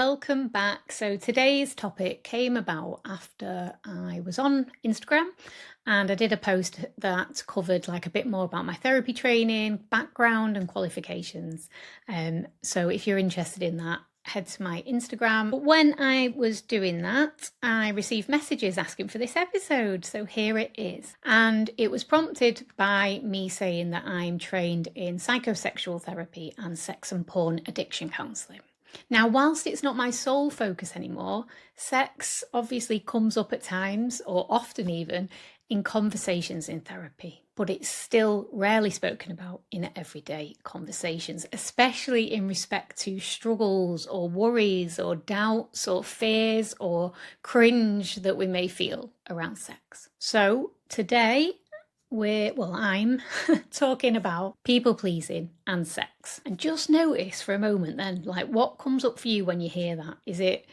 Welcome back. So today's topic came about after I was on Instagram and I did a post that covered like a bit more about my therapy training, background and qualifications. So if you're interested in that, head to my Instagram. But when I was doing that, I received messages asking for this episode. So here it is. And it was prompted by me saying that I'm trained in psychosexual therapy and sex and porn addiction counselling. Now, whilst it's not my sole focus anymore, sex obviously comes up at times, or often even, in conversations in therapy, but it's still rarely spoken about in everyday conversations, especially in respect to struggles or worries or doubts or fears or cringe that we may feel around sex. So today, I'm talking about people pleasing and sex. And just notice for a moment then, like what comes up for you when you hear that? Is it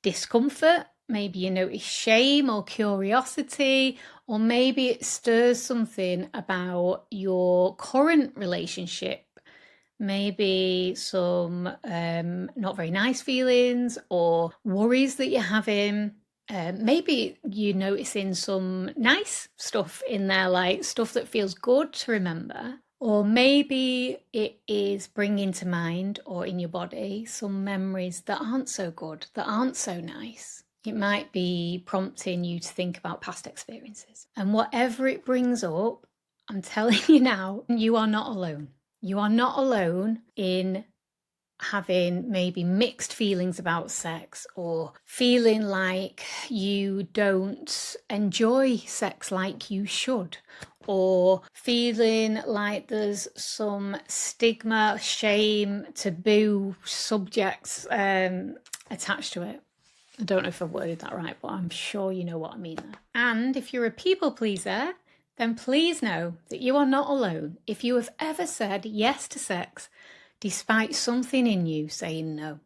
discomfort? Maybe you notice shame or curiosity, or maybe it stirs something about your current relationship. Maybe some not very nice feelings or worries that you're having. Maybe you're noticing some nice stuff in there, like stuff that feels good to remember. Or maybe it is bringing to mind or in your body some memories that aren't so good, that aren't so nice. It might be prompting you to think about past experiences. And whatever it brings up, I'm telling you now, you are not alone. You are not alone in having maybe mixed feelings about sex, or feeling like you don't enjoy sex like you should, or feeling like there's some stigma, shame, taboo subjects attached to it. I don't know if I've worded that right, but I'm sure you know what I mean there. And if you're a people pleaser, then please know that you are not alone. If you have ever said yes to sex despite something in you saying no.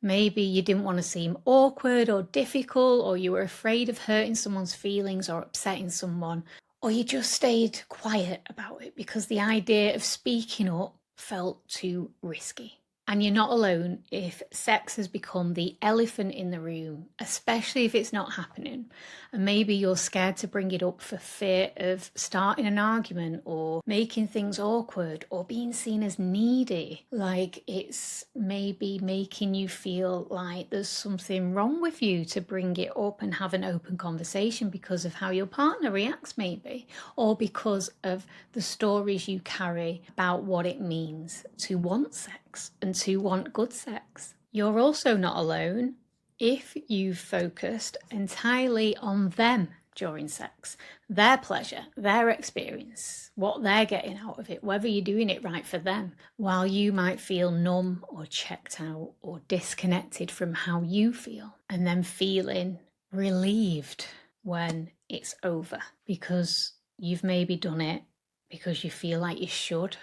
Maybe you didn't want to seem awkward or difficult, or you were afraid of hurting someone's feelings or upsetting someone, or you just stayed quiet about it because the idea of speaking up felt too risky. And you're not alone if sex has become the elephant in the room, especially if it's not happening. And maybe you're scared to bring it up for fear of starting an argument or making things awkward or being seen as needy. Like it's maybe making you feel like there's something wrong with you to bring it up and have an open conversation because of how your partner reacts, maybe, or because of the stories you carry about what it means to want sex and to want good sex. You're also not alone if you've focused entirely on them during sex, their pleasure, their experience, what they're getting out of it, whether you're doing it right for them, while you might feel numb or checked out or disconnected from how you feel, and then feeling relieved when it's over because you've maybe done it because you feel like you should,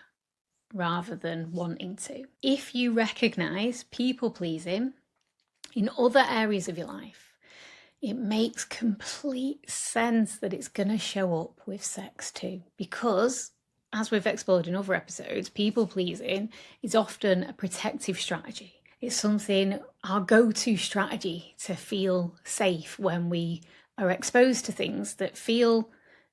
rather than wanting to. If you recognise people pleasing in other areas of your life, it makes complete sense that it's going to show up with sex too, because as we've explored in other episodes, people pleasing is often a protective strategy. It's something, our go-to strategy to feel safe when we are exposed to things that feel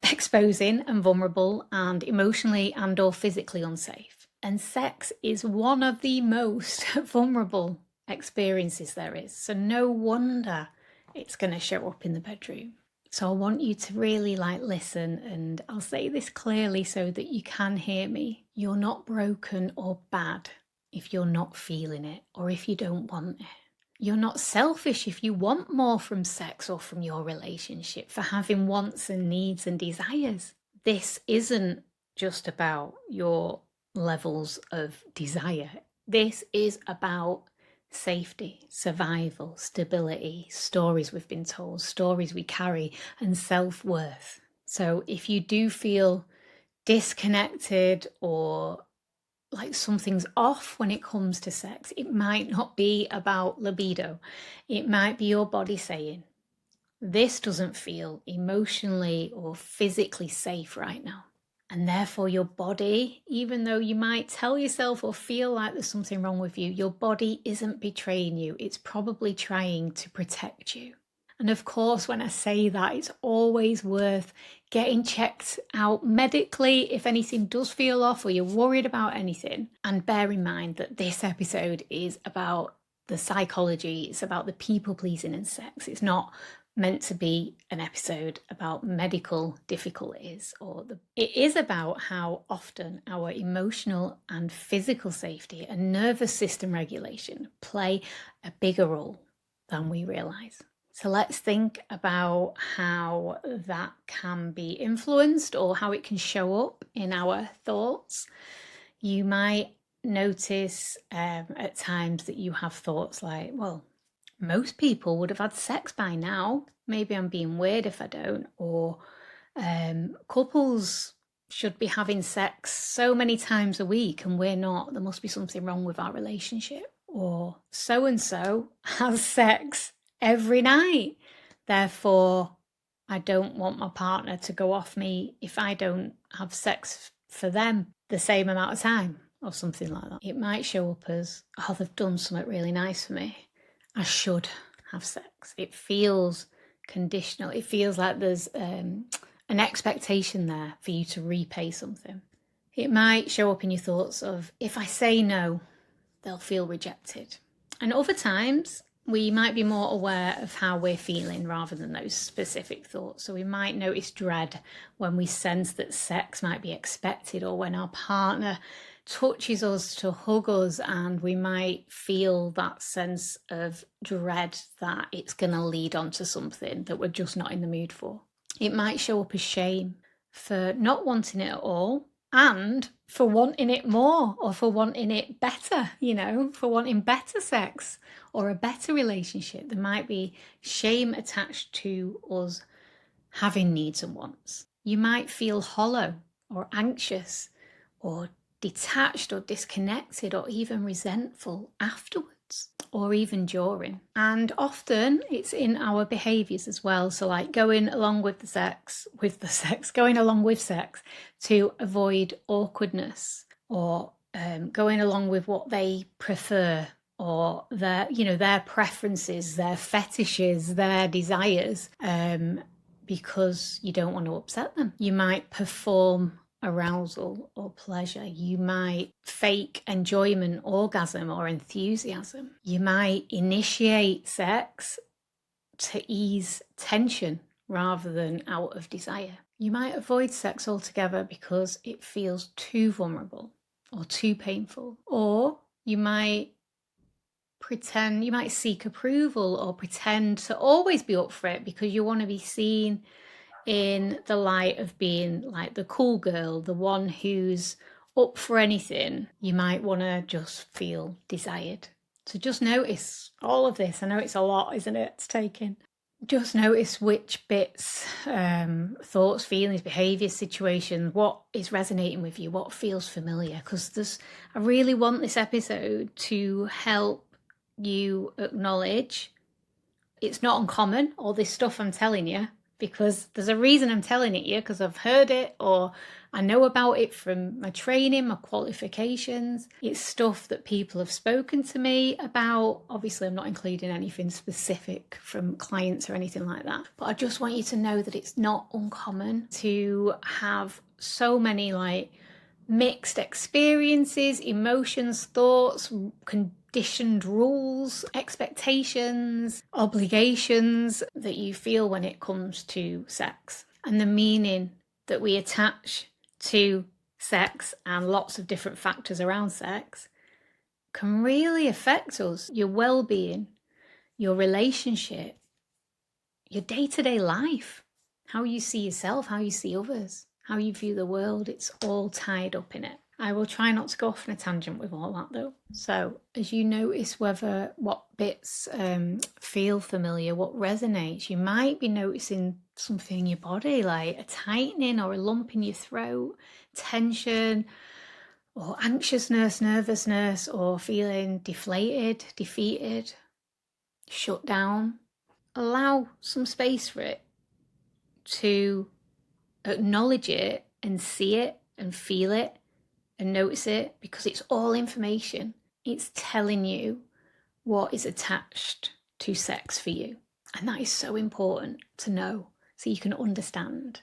exposing and vulnerable and emotionally and or physically unsafe. And sex is one of the most vulnerable experiences there is. So no wonder it's going to show up in the bedroom. So I want you to really listen, and I'll say this clearly so that you can hear me. You're not broken or bad if you're not feeling it or if you don't want it. You're not selfish if you want more from sex or from your relationship, for having wants and needs and desires. This isn't just about your levels of desire. This is about safety, survival, stability, stories we've been told, stories we carry, and self-worth. So if you do feel disconnected or like something's off when it comes to sex, it might not be about libido. It might be your body saying, this doesn't feel emotionally or physically safe right now. And therefore your body, even though you might tell yourself or feel like there's something wrong with you, your body isn't betraying you. It's probably trying to protect you. And of course, when I say that, it's always worth getting checked out medically if anything does feel off or you're worried about anything. And bear in mind that this episode is about the psychology, it's about the people pleasing and sex. It's not meant to be an episode about medical difficulties it is about how often our emotional and physical safety and nervous system regulation play a bigger role than we realize. So let's think about how that can be influenced or how it can show up in our thoughts. You might notice at times that you have thoughts like, well, most people would have had sex by now. Maybe I'm being weird if I don't. Or couples should be having sex so many times a week and we're not. There must be something wrong with our relationship. Or so-and-so has sex every night. Therefore, I don't want my partner to go off me if I don't have sex for them the same amount of time or something like that. It might show up as, oh, they've done something really nice for me. I should have sex. It feels conditional. It feels like there's an expectation there for you to repay something. It might show up in your thoughts of, if I say no, they'll feel rejected. And other times, we might be more aware of how we're feeling rather than those specific thoughts. So we might notice dread when we sense that sex might be expected, or when our partner touches us to hug us, and we might feel that sense of dread that it's going to lead on to something that we're just not in the mood for. It might show up as shame for not wanting it at all, and for wanting it more, or for wanting it better, for wanting better sex or a better relationship. There might be shame attached to us having needs and wants. You might feel hollow or anxious or detached or disconnected or even resentful afterwards or even during. And often it's in our behaviours as well. So like going along with sex to avoid awkwardness, or going along with what they prefer, or their preferences, their fetishes, their desires, because you don't want to upset them. You might perform arousal or pleasure. You might fake enjoyment, orgasm, or enthusiasm. You might initiate sex to ease tension rather than out of desire. You might avoid sex altogether because it feels too vulnerable or too painful. Or you might seek approval or pretend to always be up for it because you want to be seen in the light of being like the cool girl, the one who's up for anything. You might want to just feel desired. So just notice all of this. I know it's a lot, isn't it, to take in? Just notice which bits, thoughts, feelings, behaviours, situations, what is resonating with you, what feels familiar. Because I really want this episode to help you acknowledge it's not uncommon, all this stuff I'm telling you, because there's a reason I'm telling it you, because I've heard it or I know about it from my training, my qualifications. It's stuff that people have spoken to me about. Obviously, I'm not including anything specific from clients or anything like that, but I just want you to know that it's not uncommon to have so many mixed experiences, emotions, thoughts, conditioned rules, expectations, obligations that you feel when it comes to sex. And the meaning that we attach to sex and lots of different factors around sex can really affect us, your well-being, your relationship, your day-to-day life, how you see yourself, how you see others, how you view the world. It's all tied up in it. I will try not to go off on a tangent with all that though. So as you notice what bits feel familiar, what resonates, you might be noticing something in your body, like a tightening or a lump in your throat, tension or anxiousness, nervousness, or feeling deflated, defeated, shut down. Allow some space for it to acknowledge it and see it and feel it and notice it, because it's all information. It's telling you what is attached to sex for you. And that is so important to know, so you can understand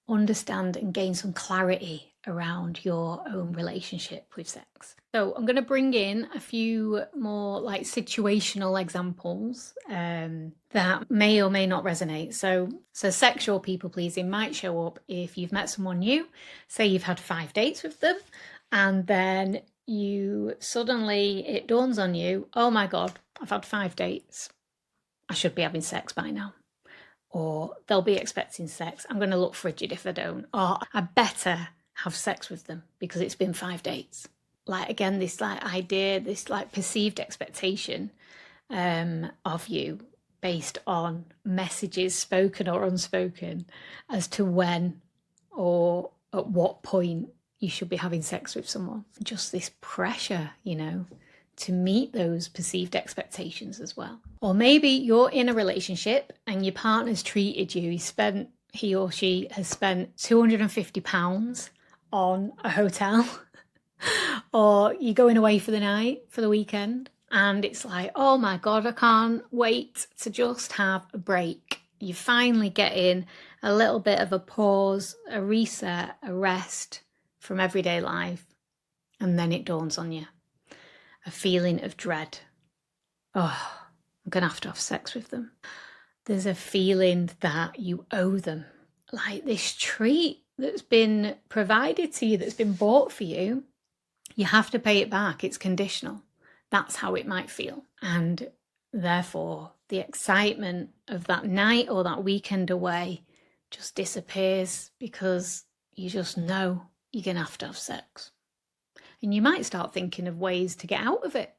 and gain some clarity around your own relationship with sex. So I'm going to bring in a few more like situational examples that may or may not resonate. So sexual people pleasing might show up if you've met someone new, say you've had 5 dates with them, and then it dawns on you, oh my God, I've had 5 dates. I should be having sex by now. Or they'll be expecting sex. I'm going to look frigid if I don't. Or I better have sex with them because it's been 5 dates. Like, again, this like idea, this like perceived expectation of you based on messages, spoken or unspoken, as to when or at what point you should be having sex with someone. Just this pressure, to meet those perceived expectations as well. Or maybe you're in a relationship and your partner's treated you, he or she has spent £250 on a hotel, or you're going away for the night, for the weekend, and it's like, oh my God, I can't wait to just have a break. You finally get in a little bit of a pause, a reset, a rest from everyday life, and then it dawns on you. A feeling of dread. Oh, I'm going to have sex with them. There's a feeling that you owe them. Like this treat that's been provided to you, that's been bought for you, you have to pay it back. It's conditional. That's how it might feel. And therefore, the excitement of that night or that weekend away just disappears because you just know you're going to have sex. And you might start thinking of ways to get out of it.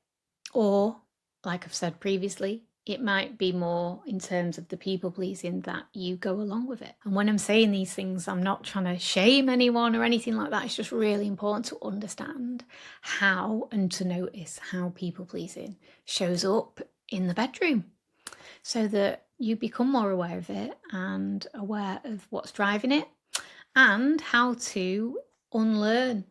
Or, like I've said previously, it might be more in terms of the people pleasing that you go along with it. And when I'm saying these things, I'm not trying to shame anyone or anything like that. It's just really important to understand how and to notice how people pleasing shows up in the bedroom, so that you become more aware of it and aware of what's driving it and how to unlearn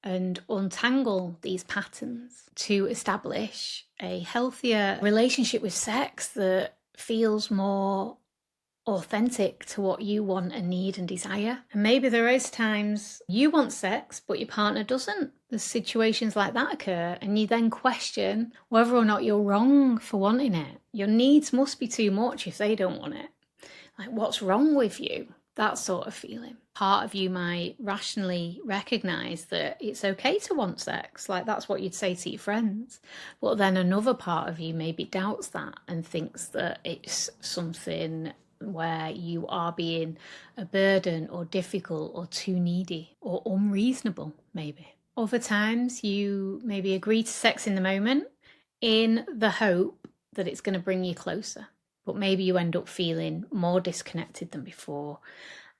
and untangle these patterns to establish a healthier relationship with sex that feels more authentic to what you want and need and desire. And maybe there is times you want sex but your partner doesn't. There's situations like that occur, and you then question whether or not you're wrong for wanting it. Your needs must be too much if they don't want it. Like, what's wrong with you? That sort of feeling. Part of you might rationally recognise that it's okay to want sex, like that's what you'd say to your friends. But then another part of you maybe doubts that and thinks that it's something where you are being a burden or difficult or too needy or unreasonable, maybe. Other times you maybe agree to sex in the moment in the hope that it's going to bring you closer. But maybe you end up feeling more disconnected than before.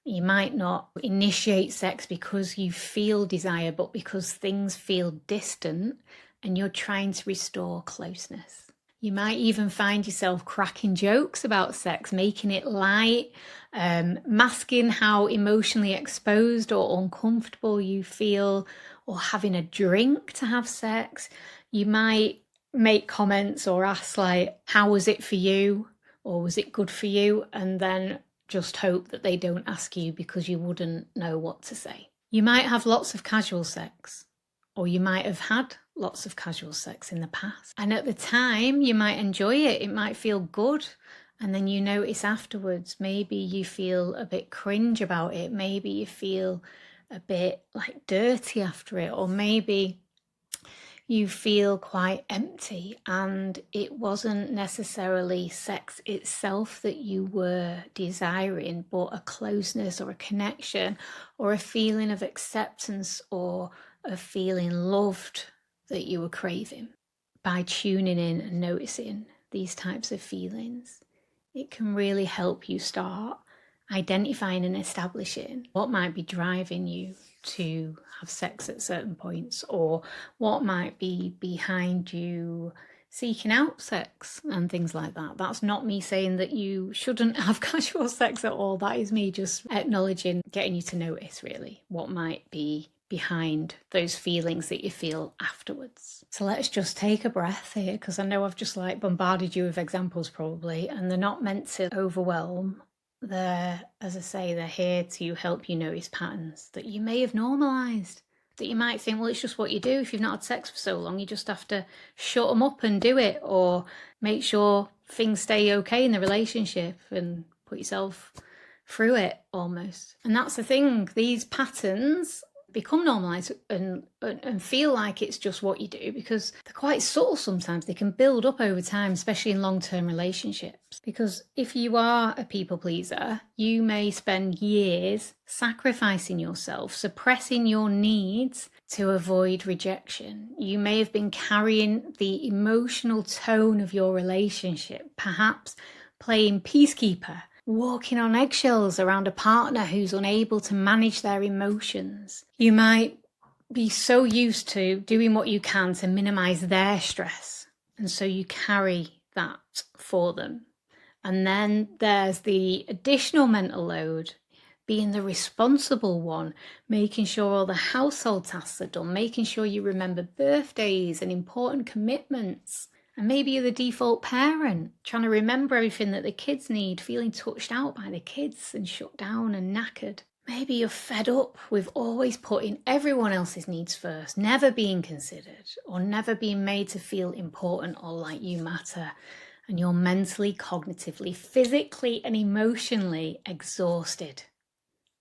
You might not initiate sex because you feel desire, but because things feel distant and you're trying to restore closeness. You might even find yourself cracking jokes about sex, making it light, masking how emotionally exposed or uncomfortable you feel, or having a drink to have sex. You might make comments or ask like, how was it for you? Or was it good for you? And then just hope that they don't ask you because you wouldn't know what to say. You might have lots of casual sex, or you might have had lots of casual sex in the past. And at the time, you might enjoy it. It might feel good. And then you notice afterwards, maybe you feel a bit cringe about it. Maybe you feel a bit like dirty after it, or maybe you feel quite empty and it wasn't necessarily sex itself that you were desiring, but a closeness or a connection or a feeling of acceptance or a feeling loved that you were craving. By tuning in and noticing these types of feelings, it can really help you start identifying and establishing what might be driving you to have sex at certain points, or what might be behind you seeking out sex and things like that. That's not me saying that you shouldn't have casual sex at all. That is me just acknowledging, getting you to notice really what might be behind those feelings that you feel afterwards. So let's just take a breath here, because I know I've just like bombarded you with examples probably, and they're not meant to overwhelm. They're, as I say, they're here to help you notice patterns that you may have normalized, that you might think, well, it's just what you do. If you've not had sex for so long, you just have to shut them up and do it, or make sure things stay okay in the relationship and put yourself through it almost. And that's the thing, these patterns become normalized and feel like it's just what you do, because they're quite subtle sometimes. They can build up over time, especially in long-term relationships. Because if you are a people pleaser, you may spend years sacrificing yourself, suppressing your needs to avoid rejection. You may have been carrying the emotional tone of your relationship, perhaps playing peacekeeper, walking on eggshells around a partner who's unable to manage their emotions. You might be so used to doing what you can to minimize their stress, and so you carry that for them. And then there's the additional mental load, being the responsible one, making sure all the household tasks are done, making sure you remember birthdays and important commitments. And maybe you're the default parent, trying to remember everything that the kids need, feeling touched out by the kids and shut down and knackered. Maybe you're fed up with always putting everyone else's needs first, never being considered, or never being made to feel important or like you matter. And you're mentally, cognitively, physically, and emotionally exhausted.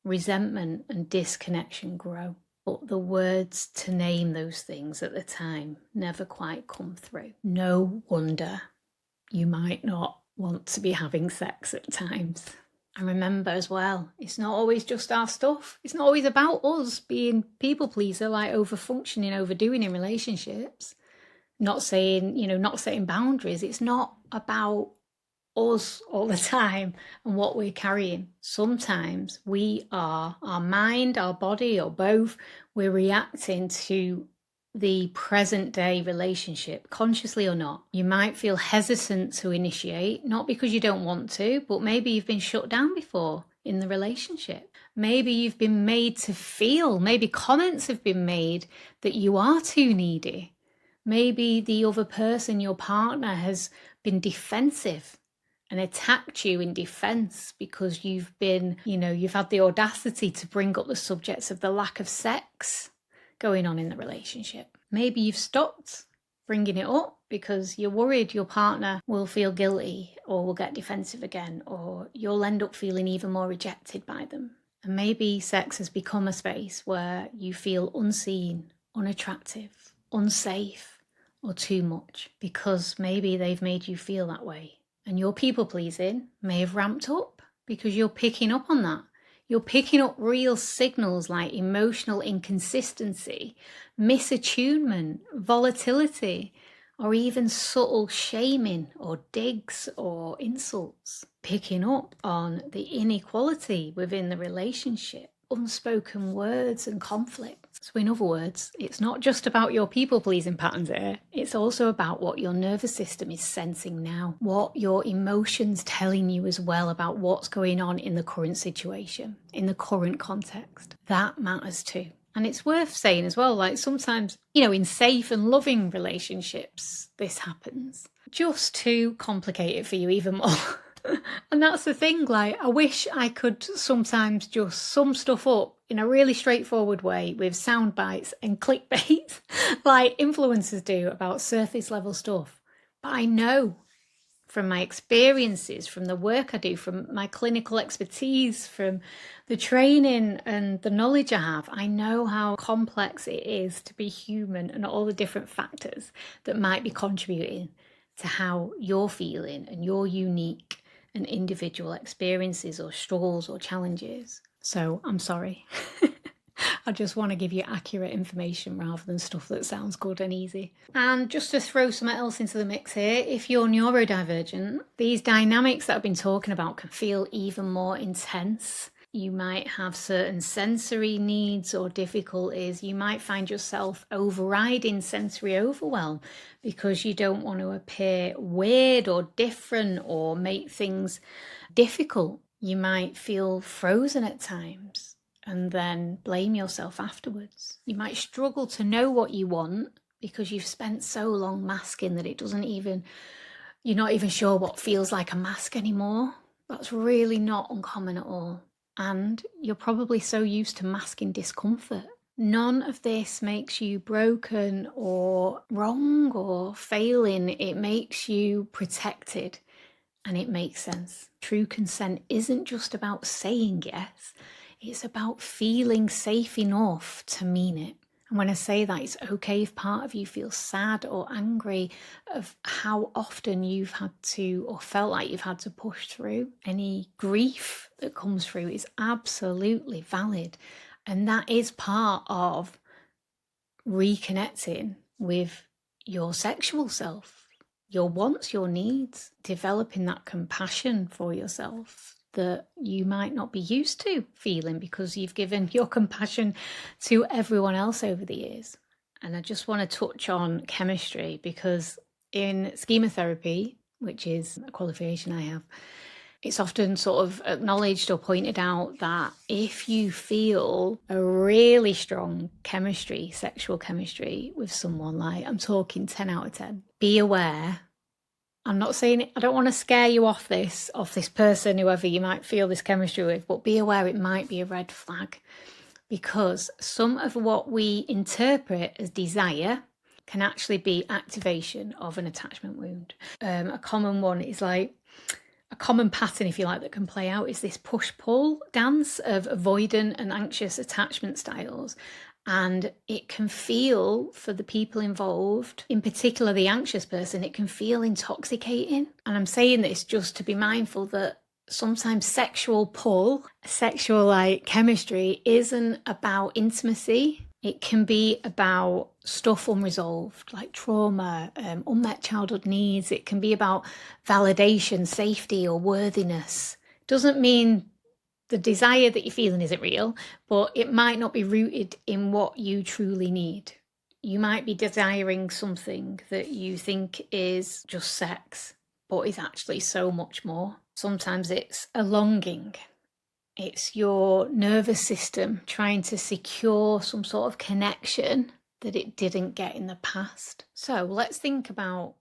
Resentment and disconnection grow. But the words to name those things at the time never quite come through. No wonder you might not want to be having sex at times. And remember as well, it's not always just our stuff. It's not always about us being people pleaser, like over-functioning, overdoing in relationships. Not saying, not setting boundaries. It's not about us all the time and what we're carrying. Sometimes we are, our mind, our body, or both, we're reacting to the present day relationship, consciously or not. You might feel hesitant to initiate, not because you don't want to, but maybe you've been shut down before in the relationship. Maybe you've been made to feel, maybe comments have been made that you are too needy. Maybe the other person, your partner, has been defensive and attacked you in defense because you've been, you've had the audacity to bring up the subjects of the lack of sex going on in the relationship. Maybe you've stopped bringing it up because you're worried your partner will feel guilty or will get defensive again, or you'll end up feeling even more rejected by them. And maybe sex has become a space where you feel unseen, unattractive, unsafe, or too much because maybe they've made you feel that way. And your people pleasing may have ramped up because you're picking up on that. You're picking up real signals like emotional inconsistency, misattunement, volatility, or even subtle shaming or digs or insults. Picking up on the inequality within the relationship, unspoken words and conflict. So in other words, it's not just about your people-pleasing patterns here, it's also about what your nervous system is sensing now, what your emotions telling you as well about what's going on in the current situation, in the current context. That matters too. And it's worth saying as well, like sometimes, in safe and loving relationships, this happens. Just to complicate it for you even more. And that's the thing, like, I wish I could sometimes just sum stuff up in a really straightforward way with sound bites and clickbait like influencers do about surface level stuff. But I know from my experiences, from the work I do, from my clinical expertise, from the training and the knowledge I have, I know how complex it is to be human and all the different factors that might be contributing to how you're feeling and your unique and individual experiences or struggles or challenges. So I'm sorry. I just want to give you accurate information rather than stuff that sounds good and easy. And just to throw something else into the mix here, if you're neurodivergent, these dynamics that I've been talking about can feel even more intense. You might have certain sensory needs or difficulties. You might find yourself overriding sensory overwhelm because you don't want to appear weird or different or make things difficult. You might feel frozen at times and then blame yourself afterwards. You might struggle to know what you want because you've spent so long masking that you're not even sure what feels like a mask anymore. That's really not uncommon at all. And you're probably so used to masking discomfort. None of this makes you broken or wrong or failing. It makes you protected, and it makes sense. True consent isn't just about saying yes, it's about feeling safe enough to mean it. And when I say that, it's okay if part of you feels sad or angry of how often you've had to or felt like you've had to push through. Any grief that comes through is absolutely valid. And that is part of reconnecting with your sexual self, your wants, your needs, developing that compassion for yourself that you might not be used to feeling because you've given your compassion to everyone else over the years. And I just want to touch on chemistry because in schema therapy, which is a qualification I have, it's often sort of acknowledged or pointed out that if you feel a really strong chemistry, sexual chemistry with someone, like I'm talking 10 out of 10, be aware. I'm not saying it, I don't want to scare you off this person, whoever you might feel this chemistry with, but be aware it might be a red flag because some of what we interpret as desire can actually be activation of an attachment wound. A common one is like, a common pattern, if you like, that can play out is this push-pull dance of avoidant and anxious attachment styles. And it can feel, for the people involved, in particular the anxious person, it can feel intoxicating. And I'm saying this just to be mindful that sometimes sexual pull, sexual chemistry isn't about intimacy. It can be about stuff unresolved, like trauma, unmet childhood needs. It can be about validation, safety, or worthiness. Doesn't mean the desire that you're feeling isn't real, but it might not be rooted in what you truly need. You might be desiring something that you think is just sex, but is actually so much more. Sometimes it's a longing. It's your nervous system trying to secure some sort of connection that it didn't get in the past. So let's think about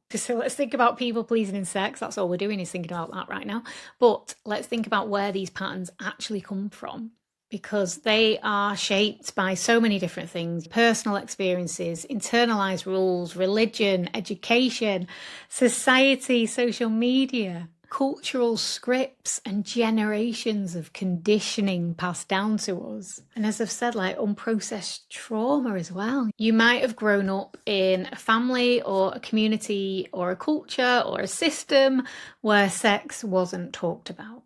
people pleasing in sex. That's all we're doing is thinking about that right now. But let's think about where these patterns actually come from, because they are shaped by so many different things: personal experiences, internalized rules, religion, education, society, social media, cultural scripts, and generations of conditioning passed down to us. And as I've said, like unprocessed trauma as well. You might have grown up in a family or a community or a culture or a system where sex wasn't talked about.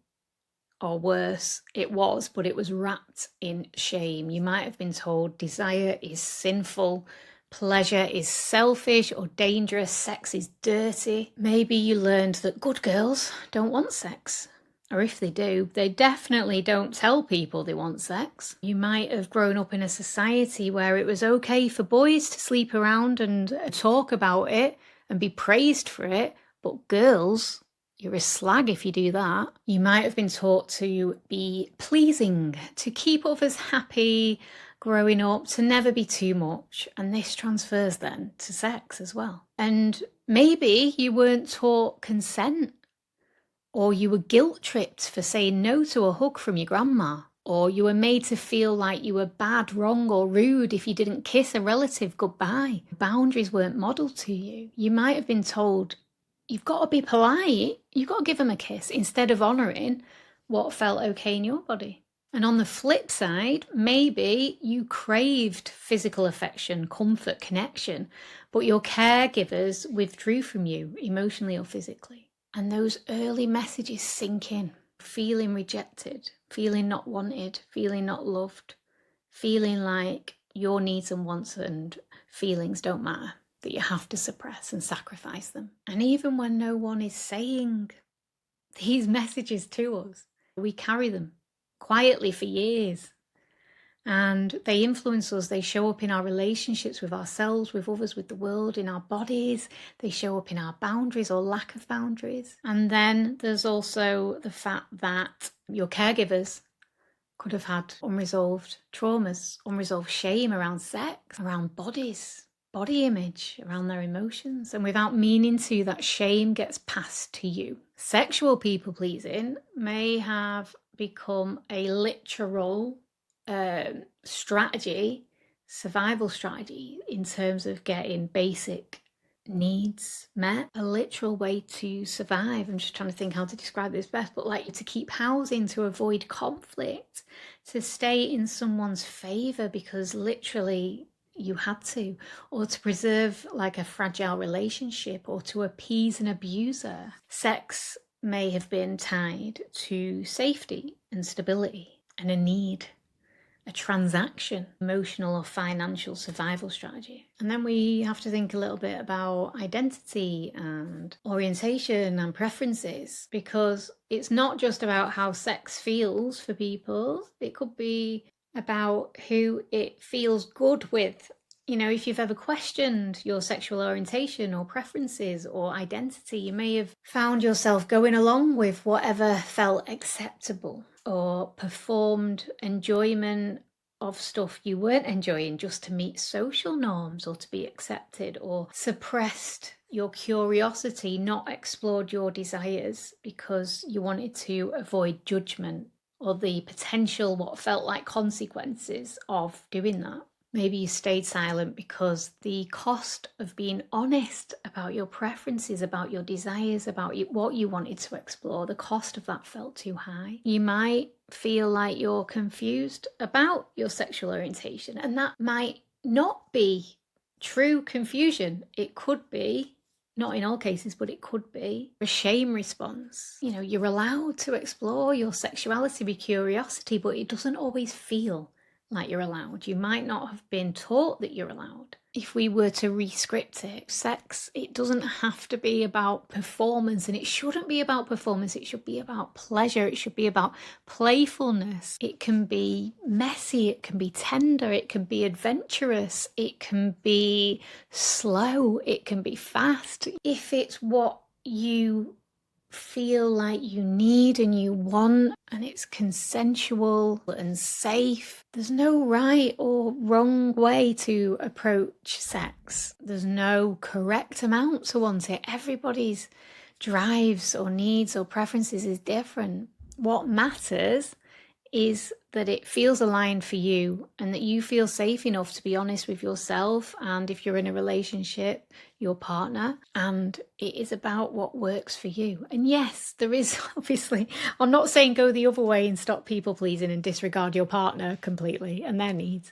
Or worse, it was, but it was wrapped in shame. You might have been told desire is sinful, pleasure is selfish or dangerous, sex is dirty. Maybe you learned that good girls don't want sex. Or if they do, they definitely don't tell people they want sex. You might have grown up in a society where it was okay for boys to sleep around and talk about it and be praised for it, but girls, you're a slag if you do that. You might have been taught to be pleasing, to keep others happy growing up, to never be too much. And this transfers then to sex as well. And maybe you weren't taught consent, or you were guilt-tripped for saying no to a hug from your grandma, or you were made to feel like you were bad, wrong, or rude if you didn't kiss a relative goodbye. Boundaries weren't modelled to you. You might have been told, you've got to be polite, you've got to give them a kiss, instead of honouring what felt okay in your body. And on the flip side, maybe you craved physical affection, comfort, connection, but your caregivers withdrew from you emotionally or physically. And those early messages sink in, feeling rejected, feeling not wanted, feeling not loved, feeling like your needs and wants and feelings don't matter, that you have to suppress and sacrifice them. And even when no one is saying these messages to us, we carry them. quietly for years. And they influence us. They show up in our relationships with ourselves, with others, with the world, in our bodies. They show up in our boundaries or lack of boundaries. And then there's also the fact that your caregivers could have had unresolved traumas, unresolved shame around sex, around bodies, body image, around their emotions. And without meaning to, that shame gets passed to you. Sexual people pleasing may have become a literal strategy, survival strategy, in terms of getting basic needs met, a literal way to survive. I'm just trying to think how to describe this best, but like to keep housing, to avoid conflict, to stay in someone's favor because literally you had to, or to preserve like a fragile relationship, or to appease an abuser. Sex may have been tied to safety and stability and a need, a transaction, emotional or financial survival strategy. And then we have to think a little bit about identity and orientation and preferences, because it's not just about how sex feels for people. It could be about who it feels good with. You know, if you've ever questioned your sexual orientation or preferences or identity, you may have found yourself going along with whatever felt acceptable, or performed enjoyment of stuff you weren't enjoying just to meet social norms or to be accepted, or suppressed your curiosity, not explored your desires because you wanted to avoid judgment or the potential, what felt like consequences of doing that. Maybe you stayed silent because the cost of being honest about your preferences, about your desires, about what you wanted to explore, the cost of that felt too high. You might feel like you're confused about your sexual orientation, and that might not be true confusion. It could be, not in all cases, but it could be a shame response. You know, you're allowed to explore your sexuality with curiosity, but it doesn't always feel like you're allowed. You might not have been taught that you're allowed. If we were to re-script it, sex, it doesn't have to be about performance, and it shouldn't be about performance. It should be about pleasure. It should be about playfulness. It can be messy. It can be tender. It can be adventurous. It can be slow. It can be fast. If it's what you feel like you need and you want, and it's consensual and safe, there's no right or wrong way to approach sex. There's no correct amount to want it. Everybody's drives or needs or preferences is different. What matters is that it feels aligned for you, and that you feel safe enough to be honest with yourself, and if you're in a relationship, your partner, and it is about what works for you. And yes, there is obviously, I'm not saying go the other way and stop people pleasing and disregard your partner completely and their needs,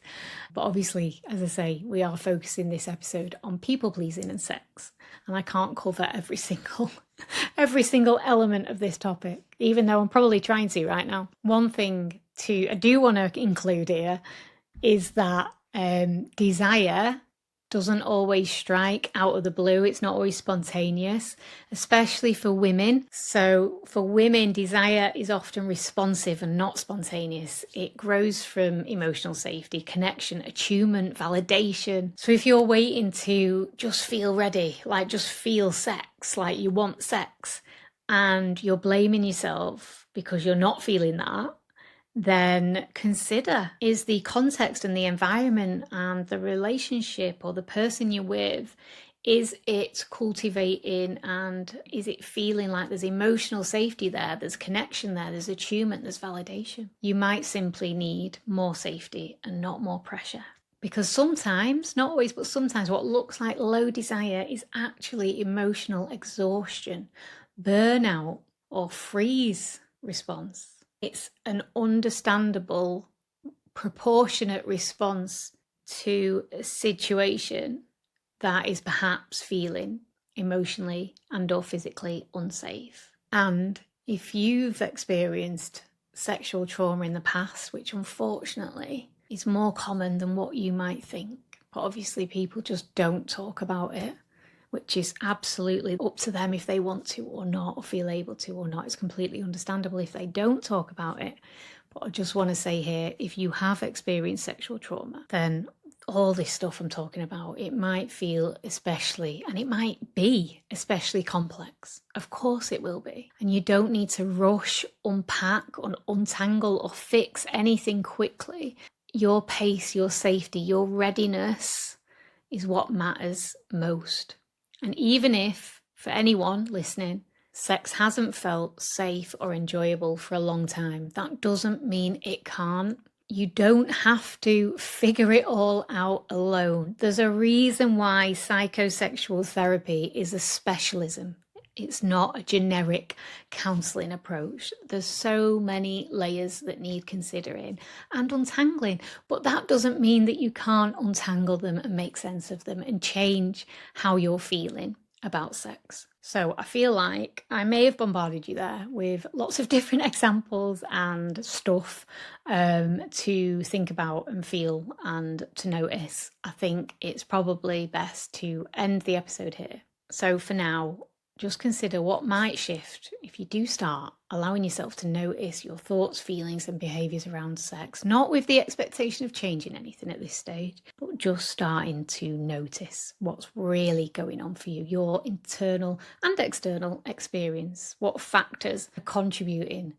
but obviously, as I say, we are focusing this episode on people pleasing and sex, and I can't cover every single element of this topic, even though I'm probably trying to right now. One thing I do want to include here is that desire doesn't always strike out of the blue. It's not always spontaneous, especially for women. So for women, desire is often responsive and not spontaneous. It grows from emotional safety, connection, attunement, validation. So if you're waiting to just feel ready, like just feel sex, like you want sex, and you're blaming yourself because you're not feeling that, then consider, is the context and the environment and the relationship or the person you're with, is it cultivating, and is it feeling like there's emotional safety there, there's connection there, there's attunement, there's validation? You might simply need more safety and not more pressure. Because sometimes, not always, but sometimes what looks like low desire is actually emotional exhaustion, burnout, or freeze response. It's an understandable, proportionate response to a situation that is perhaps feeling emotionally and or physically unsafe. And if you've experienced sexual trauma in the past, which unfortunately is more common than what you might think, but obviously people just don't talk about it, which is absolutely up to them if they want to or not, or feel able to or not. It's completely understandable if they don't talk about it. But I just want to say here, if you have experienced sexual trauma, then all this stuff I'm talking about, it might feel especially, and it might be especially complex. Of course it will be. And you don't need to rush, unpack, or untangle, or fix anything quickly. Your pace, your safety, your readiness is what matters most. And even if, for anyone listening, sex hasn't felt safe or enjoyable for a long time, that doesn't mean it can't. You don't have to figure it all out alone. There's a reason why psychosexual therapy is a specialism. It's not a generic counselling approach. There's so many layers that need considering and untangling, but that doesn't mean that you can't untangle them and make sense of them and change how you're feeling about sex. So I feel like I may have bombarded you there with lots of different examples and stuff to think about and feel and to notice. I think it's probably best to end the episode here. So for now, just consider what might shift if you do start allowing yourself to notice your thoughts, feelings, and behaviours around sex, not with the expectation of changing anything at this stage, but just starting to notice what's really going on for you, your internal and external experience, what factors are contributing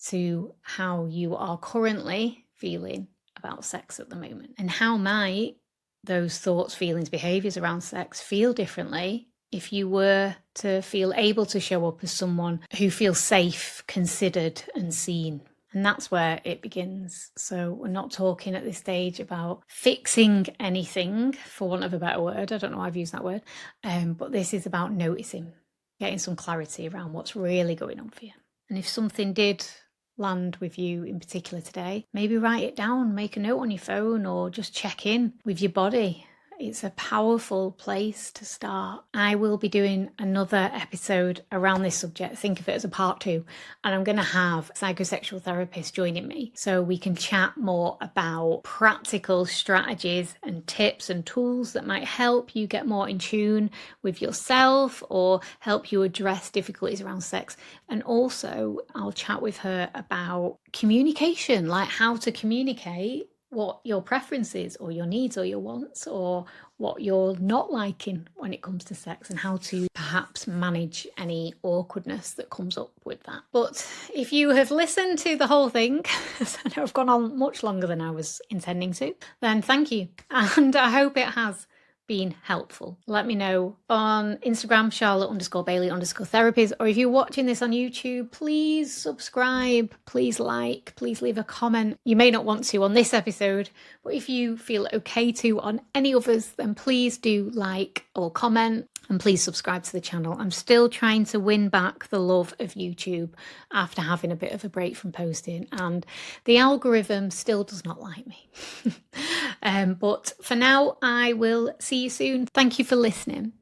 to how you are currently feeling about sex at the moment, and how might those thoughts, feelings, behaviours around sex feel differently if you were to feel able to show up as someone who feels safe, considered, and seen. And that's where it begins. So we're not talking at this stage about fixing anything, for want of a better word. I don't know why I've used that word. But this is about noticing, getting some clarity around what's really going on for you. And if something did land with you in particular today, maybe write it down, make a note on your phone, or just check in with your body. It's a powerful place to start. I will be doing another episode around this subject. Think of it as a part 2. And I'm going to have a psychosexual therapist joining me so we can chat more about practical strategies and tips and tools that might help you get more in tune with yourself or help you address difficulties around sex. And also, I'll chat with her about communication, like how to communicate what your preference is or your needs or your wants or what you're not liking when it comes to sex, and how to perhaps manage any awkwardness that comes up with that. But if you have listened to the whole thing, I know I've gone on much longer than I was intending to, then thank you. And I hope it has been helpful. Let me know on Instagram, Charlotte_Bailey_therapies, or if you're watching this on YouTube, please subscribe, please like, please leave a comment. You may not want to on this episode, but if you feel okay to on any others, then please do like or comment. And please subscribe to the channel. I'm still trying to win back the love of YouTube after having a bit of a break from posting, and the algorithm still does not like me. But for now, I will see you soon. Thank you for listening.